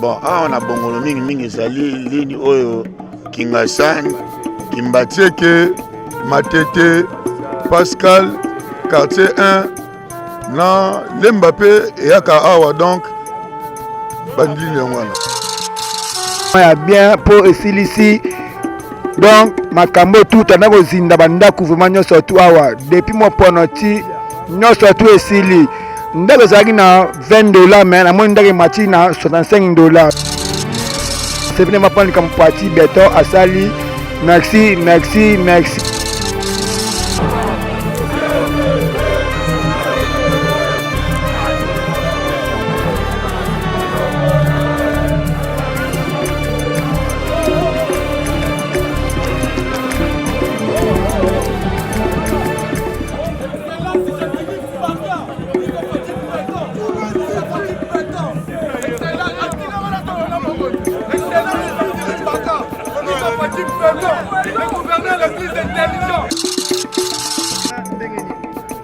Bon, on a bongolo mingi zali lini oyo Kingasan, Kimbatieke, Matete, Pascal, quartier 1, na Lembape et Yaka Awa donc Bandi Nyangwana. Bien pour ici donc makambo tout en a zinda banda vraiment surtout awa depuis mon ponoti nous surtout esili ndako zaki na $20 mais na mon ndako mati na $65. C'est bien ma prendre comme partie béton asali merci.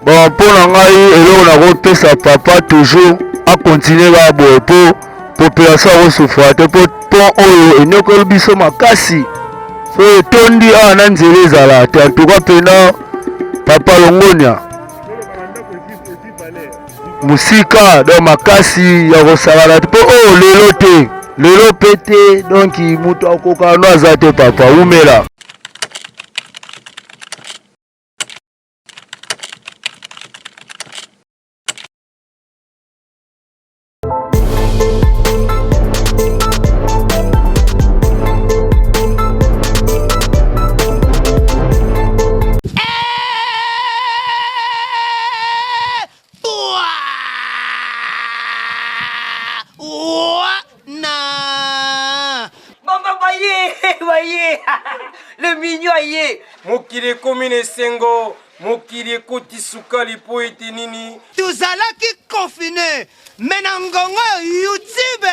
Bon, pour l'engager, sa papa toujours à continuer à boire pour population souffrante pour eux et nous que le biso makasi. So tondi a nanzele zala en tout cas pena papa longonia. Musika do makasi ya kosala pour lelo pété donc mutu akoka no azate papa umela. Le mignon aïe mokile komine sengo mokile koti sukali po etenini tuzalaki confiné menangongo YouTube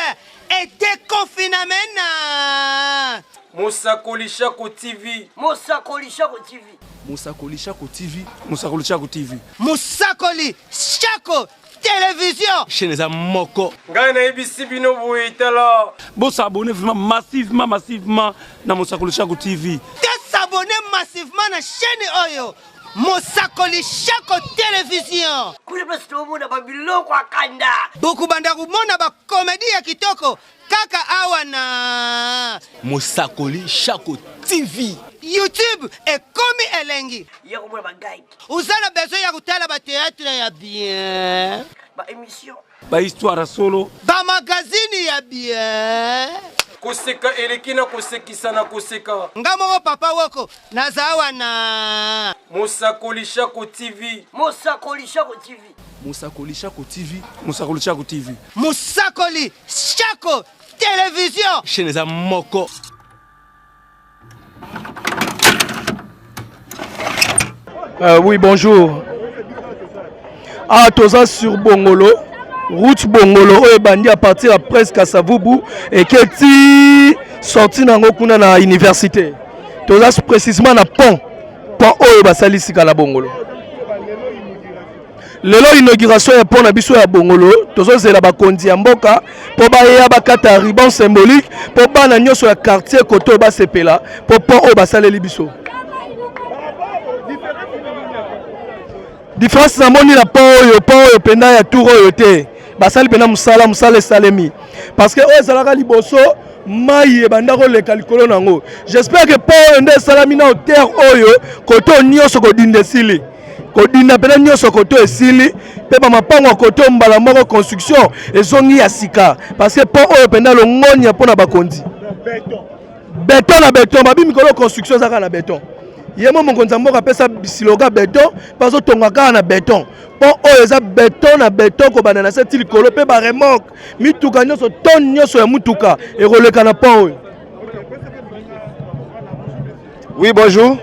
était confiné mena Mosakoli Shako TV Mosakoli Shako TV Mosakoli Shako TV Mosakoli Shako TV Mosakoli Shako télévision chaîne za moko ngai na ebisi bino boyetala bo s'abonner vraiment massivement na Mosakoli Shako TV s'abonner massivement na chaîne oyo Mosakoli Shako télévision kule basi tomona babiloko akanda boku banda kumona ba comédie ya kitoko kaka awa na Mosakoli Shako TV YouTube est comme elengi ya komona ba guide uzana besoin ya kutala ba théâtre ya bien ba émission ba histoire solo ba magazine ya bien koseka elekina kosekisa na koseka ngamoko papa woko nazawa na Mosakoli Shako TV Mosakoli Shako TV Mosakoli Shako TV Mosakoli Shako TV Mosakoli Shako télévision chaîne za moko. Oui, bonjour. Ah, Toza sur Bongolo, route Bongolo, et bandi à partir à presque à Savubu, et qui est sorti dans la université. Toza précisément dans pont oyo basali sika la Bongolo. Lelo inauguration ya pont na biso ya Bongolo, tozo zela ba kondi ya mboka, po ba ya ba kata ruban symbolique, po ba na nyoso ya quartier koto ba sepela, po pont oyo basali biso. Différence na moni na pont oyo penda ya tour oyo te basali pena musala salemi parce que oyo ezalaka liboso mai ebanda koleka likolo nango. J'espère que pont oyo nde esalami na terre oyo koto nyonso kodinda esili kodinda pena nyonso koto esili pe bamapango koto mbala moko construction ezongi ya sika parce que pont oyo penda longonya mpona bakondi beton na beton babi mikolo construction ezaka na beton. Yemo mokonzi mboka pesa siloga beton bazo tongaka na beton pont oyo eza beton na beton ko bana na seti likolo pe ba remorque mituka nyonso ton nyonso ya mutuka ekoleka na pont oyo. Oui, bonjour.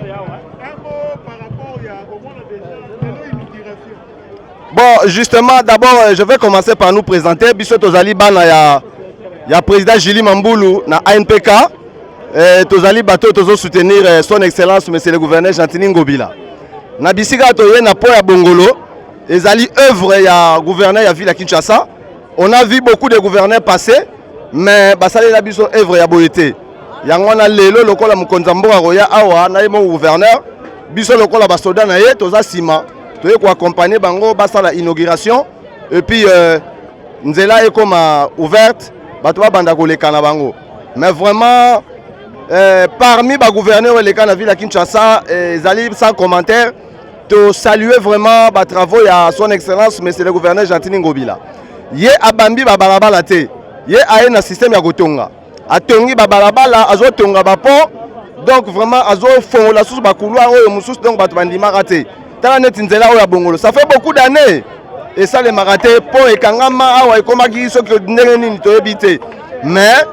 Bon, justement, d'abord, je vais commencer par nous présenter. Biso Tozali Bana, il y a président Julie Mamboulou na ANPK. Tozali bateau tozo soutenir son excellence monsieur le gouverneur Jantini Ngobila. Na bisika toye na po ya Bongolo, ezali œuvre ya gouverneur ya ville ya Kinshasa. On a vu beaucoup de gouverneurs passer, mais basali la biso œuvre ya boyete. Yangwana lelo lokola mukonza mboka roya awa na yemo gouverneur biso lokola ba soldat na ye toza sima toye ko accompagner bango basala inauguration et puis nzela ekoma ouverte bato ba banda koleka na bango. Mais vraiment parmi ba gouverneurs les cas na ville à Kinshasa ezali sans commentaire to saluer vraiment ba travaux ya son excellence monsieur le gouverneur Gentini Ngobila. Ye abambi ba balabala te. Ye aye na système ya kotonga. Atongi ba balabala azo tonga ba pont. Donc vraiment azo fongola sous ba couloir oyo mususu donc bato bandima raté. Tala net nzela oyo ya bongolo. Ça fait beaucoup d'années. Et ça les maraté pont ekangama awa ekomaki soki ndenge nini toyebite. Mais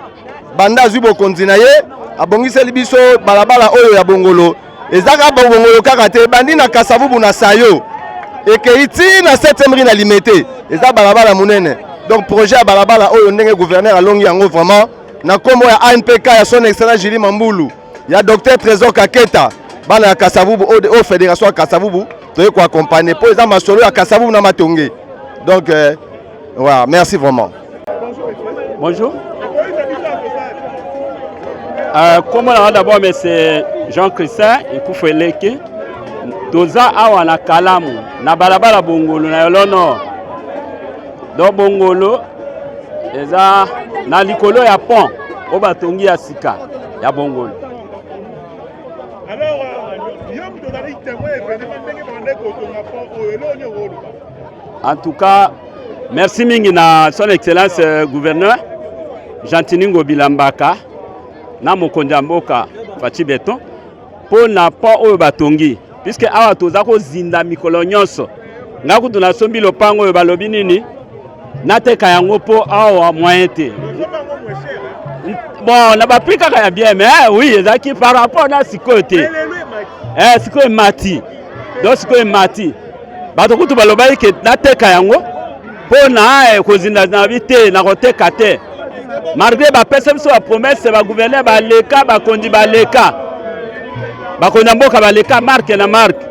banda zubo konzina ye abongiseli biso balabala oyo ya bongolo. Ezaka bongolo kaka te bandi na Kasavubu na Sayo. Ekeiti na 7e na limité. Eza balabala munene. Donc projet à balabala oyo ndenge gouverneur alongi yango vraiment na kombo ya ANPK ya son excellence Julie Mambulu. Ya docteur Trésor Kaketa bana ya Kasavubu au fédération ya Kasavubu toye ko accompagner pour eza masolo ya Kasavubu na Matonge. Donc voilà, merci vraiment. Bonjour. Comme on a d'abord monsieur Jean-Christin Ikoufeleke toza awa na Kalamu na balabala bongolo na yolono do bongolo eza na likolo ya pont o batongi ya sika ya bongolo. En tout cas, merci mingi na son excellence gouverneur Gentini Ngobila Mbaka na mokonzi mboka Fachi Beton po na pont oyo batongi puisque awa toza ko zinda mikolo nyonso ngaku tuna sombi lopango oyo balobi nini nateka yango po awa moyen te. Bon na ba prix kaka ya bien mais oui ezaki par rapport na sikote sikote mati donc sikote mati bato kutu balobai ke nateka yango po na ko zinda na bite na koteka te malgré ba pesa biso ba promesse ba gouverneur ba leka ba kondi ba leka ba konda mboka ba leka marque na marque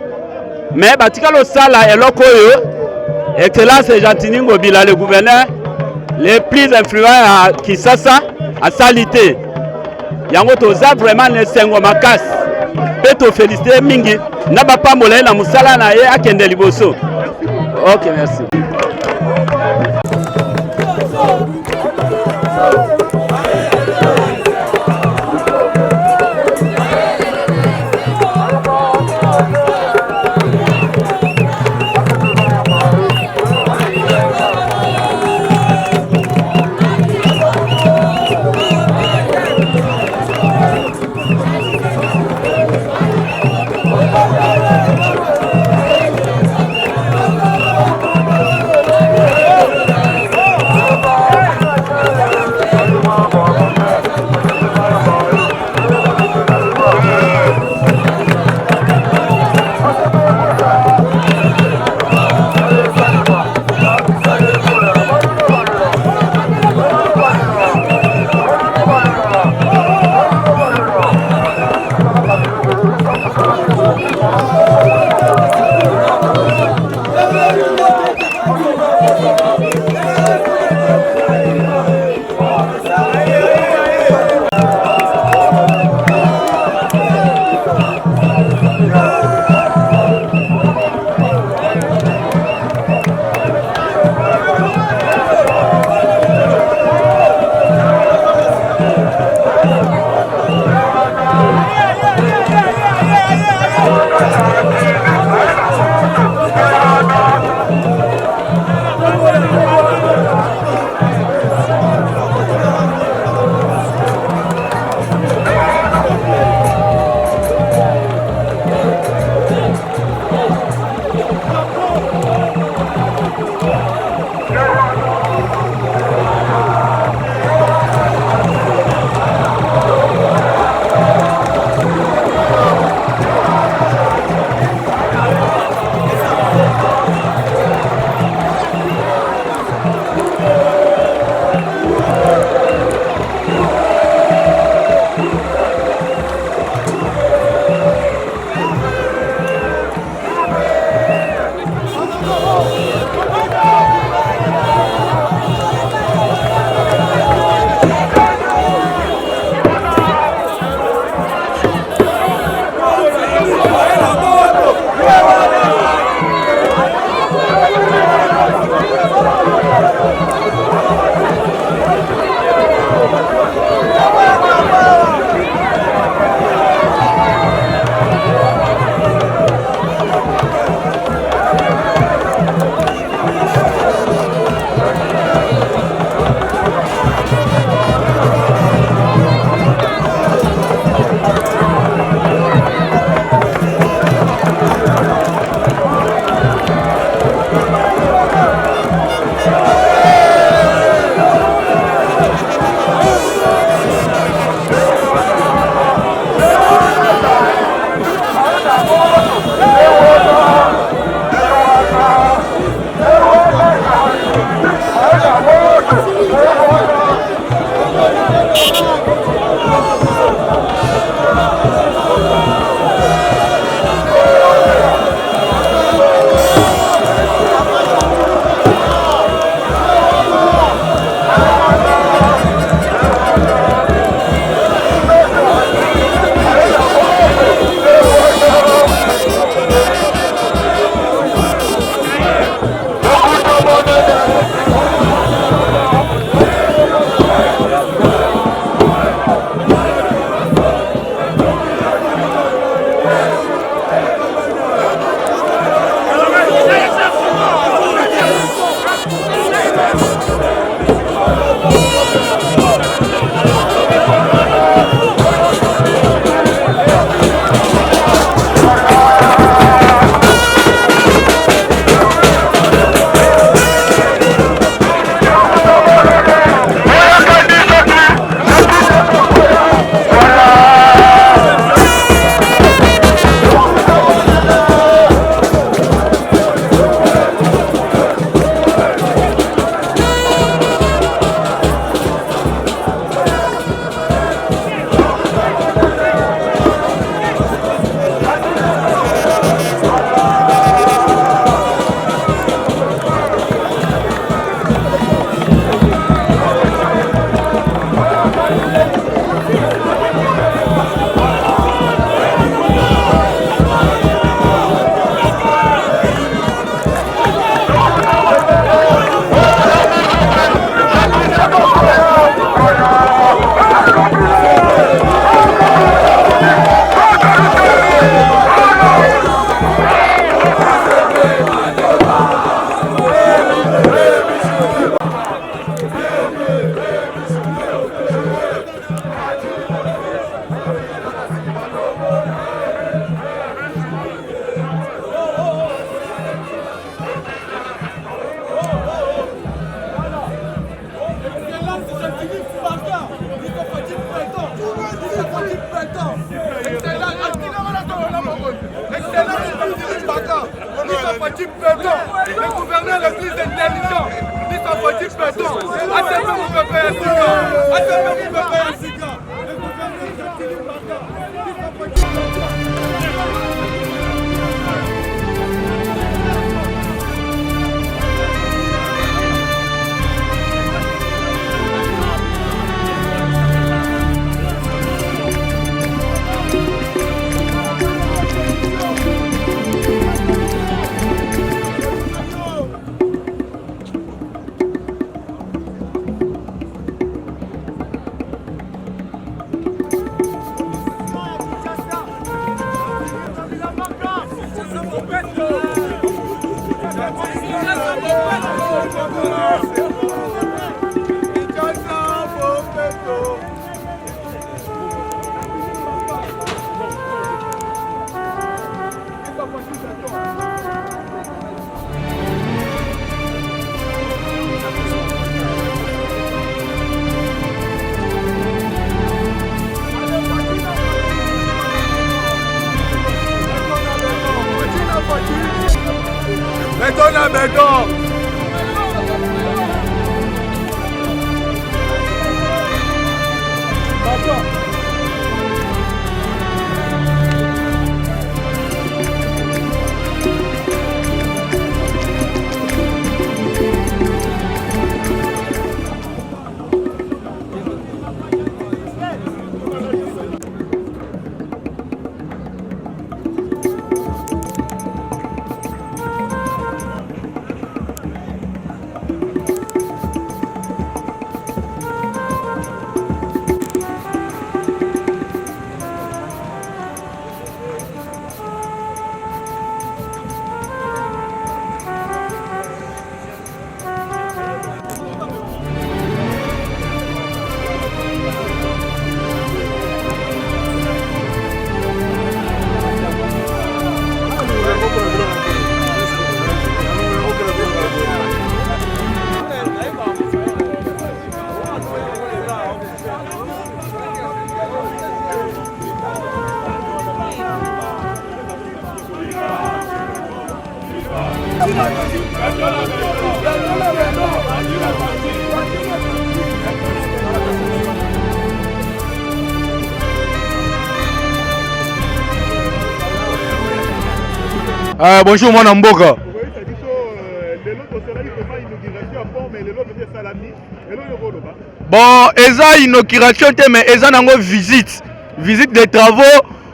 mais batika lo sala eloko oyo excellence Gentini Ngobila le gouverneur les plus influents à Kisasa à Salité yango toza vraiment le sengo makasi pe to féliciter mingi na ba pambola na musala na ye akende liboso. OK, merci. Fati Béton, le gouverneur le plus intelligent. Lisa Fati Béton, ATP mon papa Yassika, ATP mon papa Yassika. Le gouverneur Jacques Mbaka, Lisa Fati Béton. Béton à béton. Bonjour mon Mboka. Bon, eza inauguration mais eza nango visite de travaux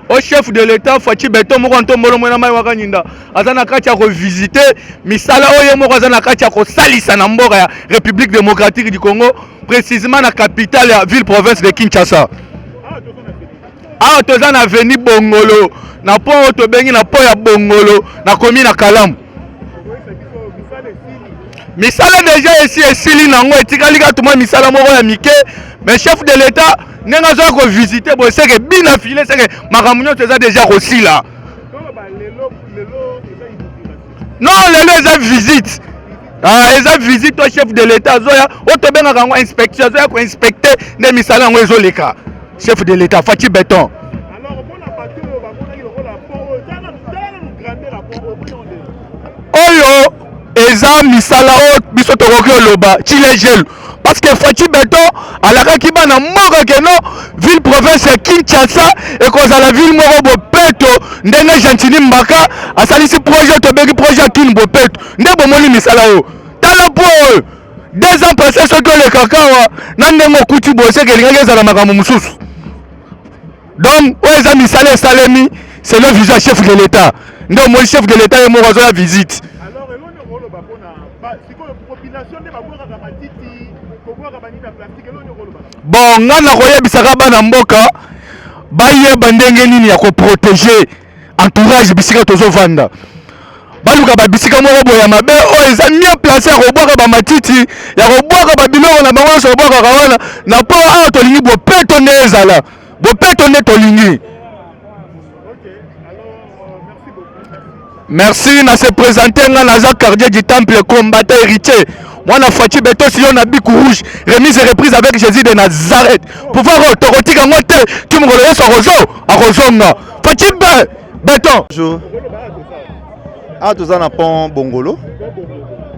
au chef de l'État Fati Béton moko ntombolo mwana mai wakanyinda azana kati ya ko visiter misala oyo moko azana kati ya ko salisa na mboka ya République démocratique du Congo, précisément na capitale ya ville province de Kinshasa. Ah, toza na veni Bongolo na pont oto bengi na pont ya Bongolo na komi na Kalamu. Misala déjà ici esili nango etikali ka tuma misala moko ya mike, mais chef de l'État nenga zo ko visiter bo seke bina filé seke makambo nyonso eza déjà kosila. Non, lelo eza visite. Ah, eza visite au chef de l'État zoya oto benga kango inspection zoya ko inspecter ne misala yango ezoleka. Chef de l'État Fati Béton. Oyo eza misala o biso tokoki oloba chilejelu parce que Fati Béton alakaki bana moko keno ville province ya Kinshasa ekozala ville moko bopeto ndenge Gentini Mbaka asalisi projet tobeki projet ya kini bopeto nde bomoni misala oyo tala po oyo 2 ans passé soki olekaka awa na ndenge okuti boseke elingaki ezala makambo mosusu. Donc oyo eza misala esalemi c'est le visa chef de l'État nde omoni chef de l'État ye moko azoya visite. Bon, nga na koyebisaka bana mboka bayeba ndenge nini ya koprotéger entourage bisika tozovanda baluka babisika moko boye ya mabe oyo eza mieux placé ya kobwaka bamatiti ya kobwaka babiloko na bango nyonso kobwakaka wana na mpo awa tolingi bopeto nde ezala bopeto nde tolingi. Merci na se présenter nga naza quartier du temple combattant héritier. Moi na Fati Béton si on a bic rouge remise et reprise avec Jésus de Nazareth. Pouvoir autorotique en moté tu me relèves sur Rozo à Rozonga. Fati Béton. Bonjour. Ah, tout ça, on a pont Bongolo.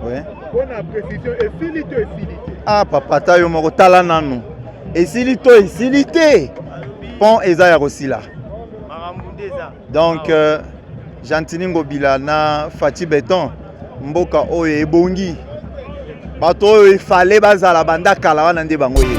Oui. Bonne précision. Et filité. Ah, papa, tayo moko tala nanu. Et silité. Pont Eza aussi là. Donc, Jantiningo Bilana, Fati Beton, Mboka Oye Bongi. Bato il fallait bazala banda kala wana nde bango ye.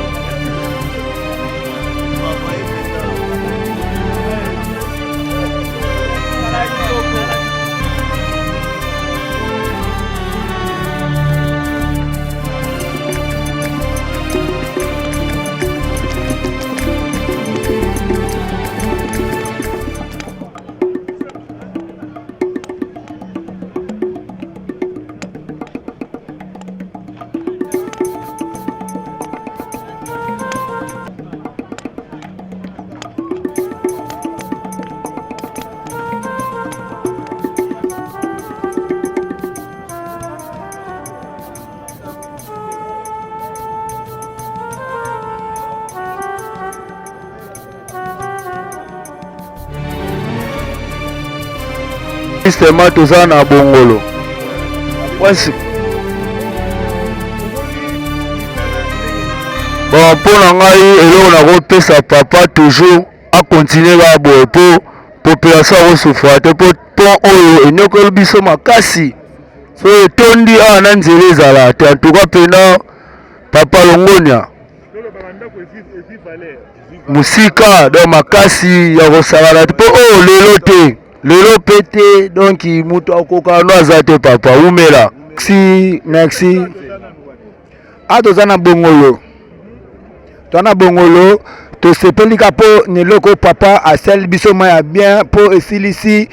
Justement tout ça na Bongolo. Voici. Bon pour ngai eloko na kopesa papa toujours à continuer ba boye po population au souffrir te po oyo enyokolo biso makasi. So tondi ana nzela ezala te en tout cas pena papa Longonia. Musika do makasi ya kosala te po o lelo te. Lelo pété donc mutu akoka no azate papa umela. Merci. Atozana Bongolo. Tona Bongolo to sepelika po neloko papa asel biso maya bien po esilisi.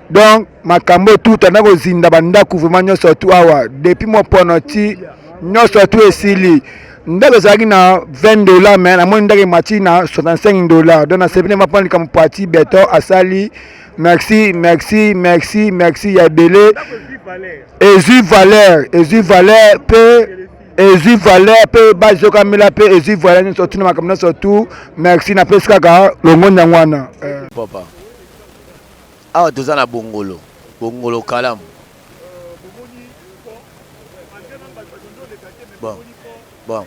Donc makambo tout anako zinda bandaku vraiment nyonso tu awa depuis mo ponoti nyonso tu esili. Ndako zaki na $20 mais na mo ndake mati na $65. Donc na sepelika mapani comme parti beton asali. Merci ya belé. Ezu valeur pe bazo kamela pe ezu valeur ni surtout na makamna surtout merci na peska ka longo nyangwana papa awa toza na Bongolo kalamu bon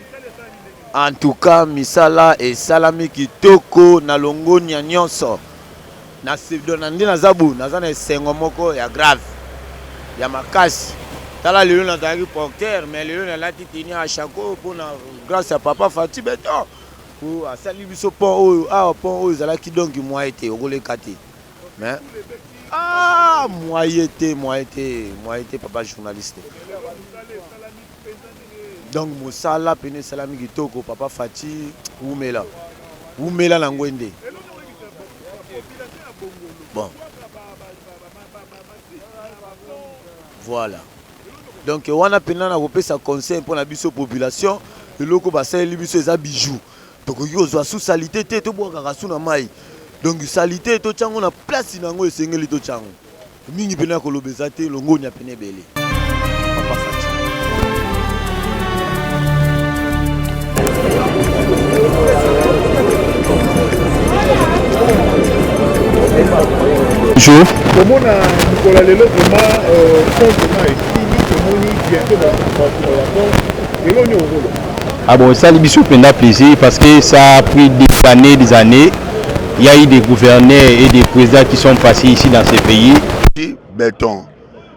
en tout cas misala esalami kitoko na longonia nyonso na sibdona ndi na zabu naza na esengo moko ya grave ya makasi tala lelo na zaki porteur mais lelo na lati tini a chako pona grâce à papa Fati Beton pour asali biso pont oyo pont oyo zalaki donc moi te okoleka te mais moi été papa journaliste donc mosala pene salami kitoko papa Fati umela na ngwende. Bon. Voilà. Donc on a pena na kopesa conseil pour la biso population le loko basali biso eza bijou. Donc yo zo sous salité te to boka kasu na mai. Donc salité to tsango na place nango esengeli to tsango. Mingi pena ko lobeza te longo nya pene belé. Papa Fati. Bonjour. Comment on a Nicolas Lelo vraiment complètement fini comment il bientôt dans ah bon, ça l'émission prendra plaisir parce que ça a pris des années. Il y a eu des gouverneurs et des présidents qui sont passés ici dans ces pays. Béton.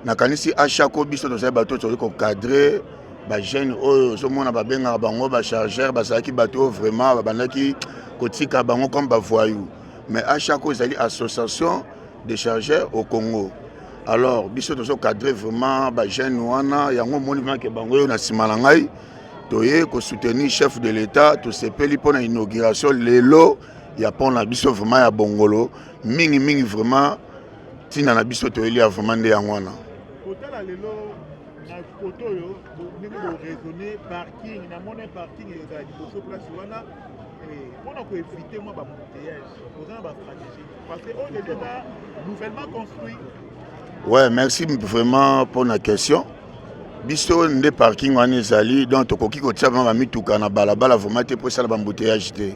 Nakanisi à chaque biso dans ces bateaux sur le cadré, ba jeune oh so mona ba benga bango ba chargeur ba saki bateau vraiment ba banaki kotika bango comme ba voyou. Mais à chaque fois ils association de chargeurs au Congo. Alors biso dans ce cadre vraiment ba jeune wana yango monument ke bango na simalangai toye ko soutenir chef de l'état to sepeli pour l'inauguration lelo ya pont na biso vraiment ya Bongolo mingi vraiment tina na biso to eli vraiment nde yangwana. Kotala lelo na photo yo ndenge ko raisonner parking na mona parking ya liboso place wana on a éviter moi ba embouteillage posant ba stratégie parce que on est déjà nouvellement construit. Ouais, merci vraiment pour la question. Biso nde parking wana ezali donc tokoki kotia ba mituka na balabala vraiment te pour ça ba embouteillage te.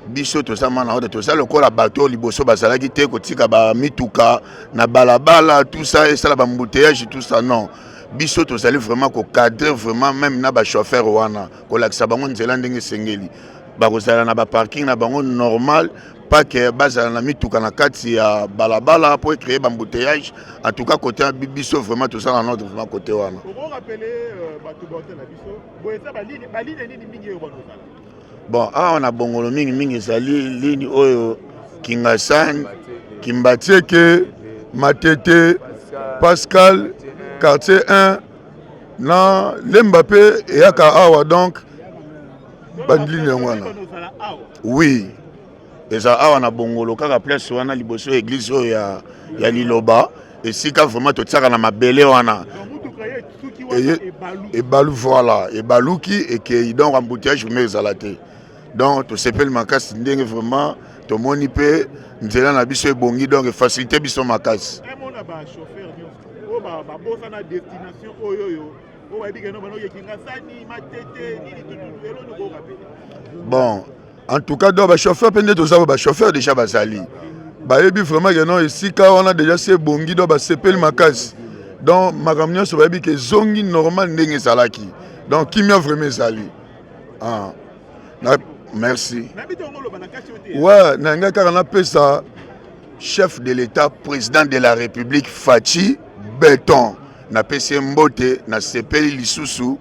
biso tosama na ote tosala lokola bato liboso bazalaki te kotika ba mituka na balabala tout ça et ça la embouteillage tout ça non biso tozali vraiment ko cadrer vraiment même na ba chauffeur wana ko lakisa bango nzela ndenge sengeli ba kozala na ba parking na bango normal pas que bazala na mituka na kati ya balabala pour créer ba embouteillage en tout cas côté biso vraiment tout ça na notre vraiment côté wana comment rappeler bato bote na biso boyesa ba ligne nini mingi yo banozala. Bon, on a bongolo mingi zali ligne oyo Kingasan, Kimbatieke, Matete, Pascal, quartier 1, na Lembappé et Aka Awa donc bandline wana. Oui. Et ça awa na bongolo kaka place wana liboso église ya Liloba et sika vraiment to tsaka na mabele wana. Et balou voilà, et balouki et que donc embouteillage mais zalaté. Donc tout s'appelle Makas ndenge vraiment to moni pe nzela na biso ebongi donc facilité biso Makas. On a ba chauffeur nyonso. O ba bosa na destination oyoyo. O ba bigeno bano yekinga sani matete nini tutu elo no ko rappeler. Bon, en tout cas donc ba chauffeur pende to za ba chauffeur déjà bazali. Ba yebi vraiment que non ici quand on a déjà c'est bongi donc ba s'appelle Makas. Donc makamnyo so ba bi ke zongi normal ndenge salaki. Donc kimia vraiment sali. Ah. Merci. Ouais, nanga karana pesa chef de l'État, président de la République Fachi Béton, na pesi mbote na sepeli lisusu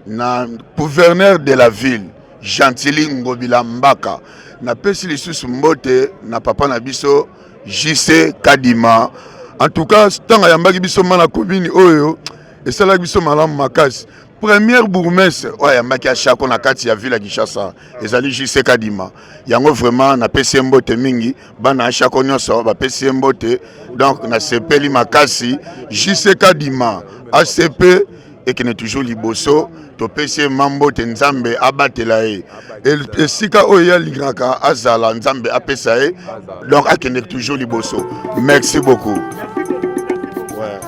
na gouverneur de la ville Gentili Ngobila Mbaka na pesi lisusu mbote na papa na biso JC Kadima. En tout cas, tanga yambaki biso mana commune oyo et ça la biso malamu makasi. Première bourgmestre ouais maki achako na kati ya ville ya Kinshasa ezali JC Kadima yango vraiment na pesi mbote mingi bana achako nyonso ba pesi mbote donc na sepeli makasi JC Kadima ACP et qui est toujours liboso to pesi mambote nzambe abatela e et sika oya ligraka azala nzambe apesa e donc akende toujours liboso. Merci beaucoup. Ouais.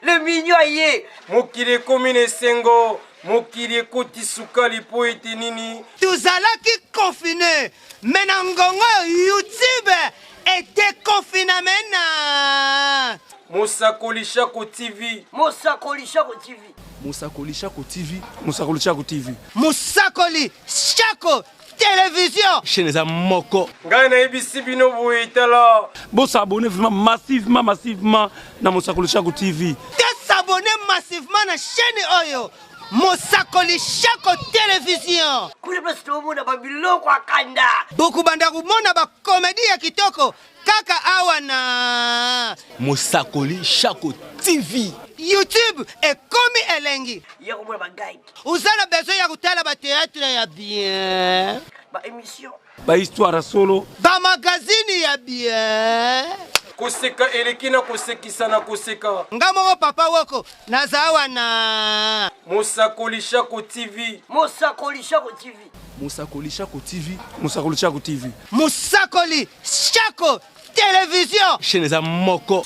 Le mignon aye mokili komine sengo mokili ekoti sukali po ete nini tozalaki confine me na ngongo YouTube ete confina mena Mosakoli Shako TV Mosakoli Shako TV Mosakoli Shako TV Mosakoli Shako TV Mosakoli Shako Télévision chaîne za moko ngai na ebisi bino boye tala bo s'abonner vraiment massivement na Mosakoli Shako TV te s'abonner massivement na chaîne oyo Mosakoli Shako Télévision kule basi tomona babiloko akanda bokubanda kumona ba comédie ya kitoko kaka awa na Mosakoli Shako TV YouTube ekomi elengi ya komona ba guide uzana besoin ya kutala ba théâtre ya bien ba émission ba histoire solo ba magazine ya bien koseka eleki na kosekisa na koseka nga moko papa woko nazawa na Mosakoli Shako TV Mosakoli Shako TV Mosakoli Shako TV Mosakoli Shako TV Mosakoli Shako Télévision chaîne za moko